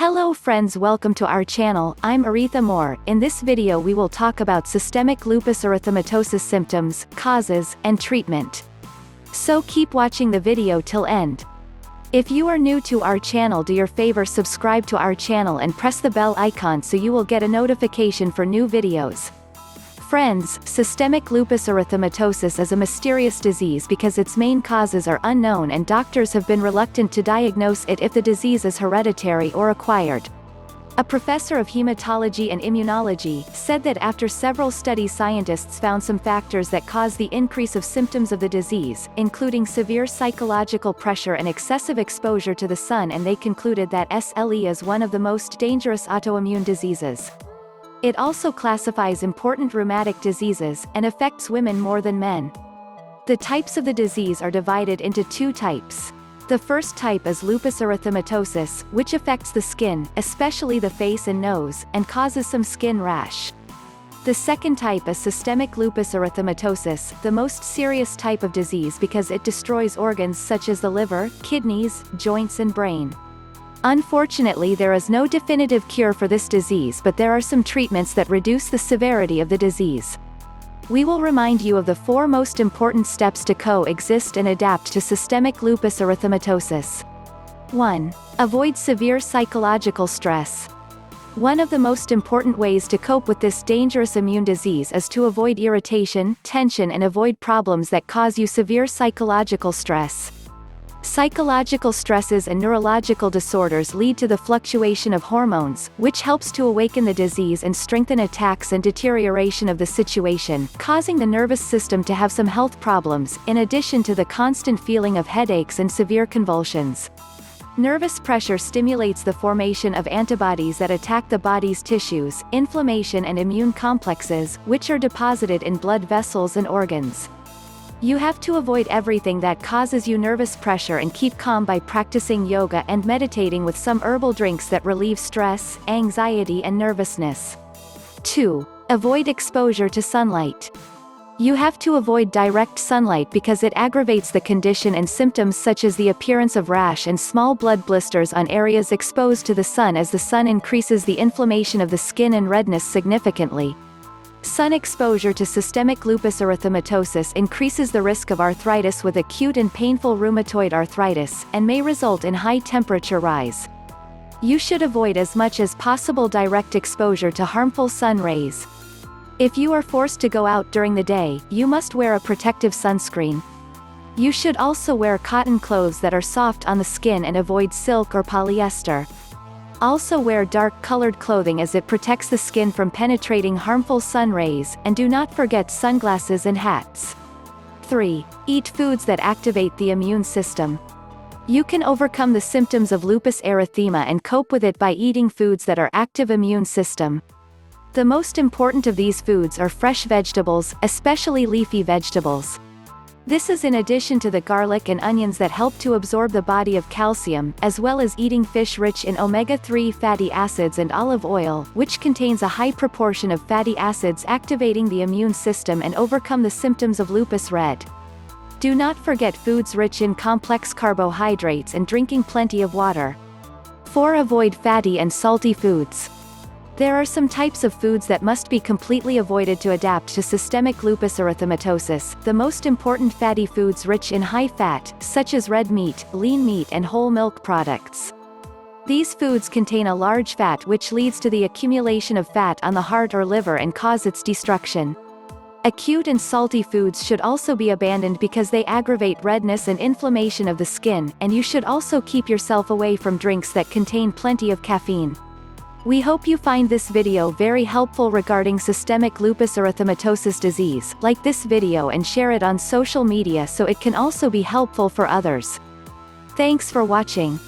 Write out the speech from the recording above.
Hello friends, welcome to our channel. I'm Aretha Moore. In this video we will talk about systemic lupus erythematosus symptoms, causes, and treatment. So keep watching the video till end. If you are new to our channel, do your favor subscribe to our channel and press the bell icon so you will get a notification for new videos. Friends, systemic lupus erythematosus is a mysterious disease because its main causes are unknown and doctors have been reluctant to diagnose it if the disease is hereditary or acquired. A professor of hematology and immunology said that after several studies, scientists found some factors that cause the increase of symptoms of the disease, including severe psychological pressure and excessive exposure to the sun, and they concluded that SLE is one of the most dangerous autoimmune diseases. It also classifies important rheumatic diseases, and affects women more than men. The types of the disease are divided into two types. The first type is lupus erythematosus, which affects the skin, especially the face and nose, and causes some skin rash. The second type is systemic lupus erythematosus, the most serious type of disease because it destroys organs such as the liver, kidneys, joints and brain. Unfortunately, there is no definitive cure for this disease, but there are some treatments that reduce the severity of the disease. We will remind you of the 4 most important steps to coexist and adapt to systemic lupus erythematosus. 1. Avoid severe psychological stress. One of the most important ways to cope with this dangerous immune disease is to avoid irritation, tension, and avoid problems that cause you severe psychological stress. Psychological stresses and neurological disorders lead to the fluctuation of hormones, which helps to awaken the disease and strengthen attacks and deterioration of the situation, causing the nervous system to have some health problems, in addition to the constant feeling of headaches and severe convulsions. Nervous pressure stimulates the formation of antibodies that attack the body's tissues, inflammation and immune complexes, which are deposited in blood vessels and organs. You have to avoid everything that causes you nervous pressure and keep calm by practicing yoga and meditating with some herbal drinks that relieve stress, anxiety and nervousness. 2. Avoid exposure to sunlight. You have to avoid direct sunlight because it aggravates the condition, and symptoms such as the appearance of rash and small blood blisters on areas exposed to the sun, as the sun increases the inflammation of the skin and redness significantly. Sun exposure to systemic lupus erythematosus increases the risk of arthritis with acute and painful rheumatoid arthritis, and may result in high temperature rise. You should avoid as much as possible direct exposure to harmful sun rays. If you are forced to go out during the day, you must wear a protective sunscreen. You should also wear cotton clothes that are soft on the skin and avoid silk or polyester. Also wear dark-colored clothing as it protects the skin from penetrating harmful sun rays, and do not forget sunglasses and hats. 3. Eat foods that activate the immune system. You can overcome the symptoms of lupus erythema and cope with it by eating foods that are active immune system. The most important of these foods are fresh vegetables, especially leafy vegetables. This is in addition to the garlic and onions that help to absorb the body of calcium, as well as eating fish rich in omega-3 fatty acids and olive oil, which contains a high proportion of fatty acids activating the immune system and overcome the symptoms of lupus. Do not forget foods rich in complex carbohydrates and drinking plenty of water. 4. Avoid fatty and salty foods. There are some types of foods that must be completely avoided to adapt to systemic lupus erythematosus. The most important fatty foods rich in high fat, such as red meat, lean meat and whole milk products. These foods contain a large fat, which leads to the accumulation of fat on the heart or liver and cause its destruction. Acute and salty foods should also be abandoned because they aggravate redness and inflammation of the skin, and you should also keep yourself away from drinks that contain plenty of caffeine. We hope you find this video very helpful regarding systemic lupus erythematosus disease. Like this video and share it on social media so it can also be helpful for others. Thanks for watching.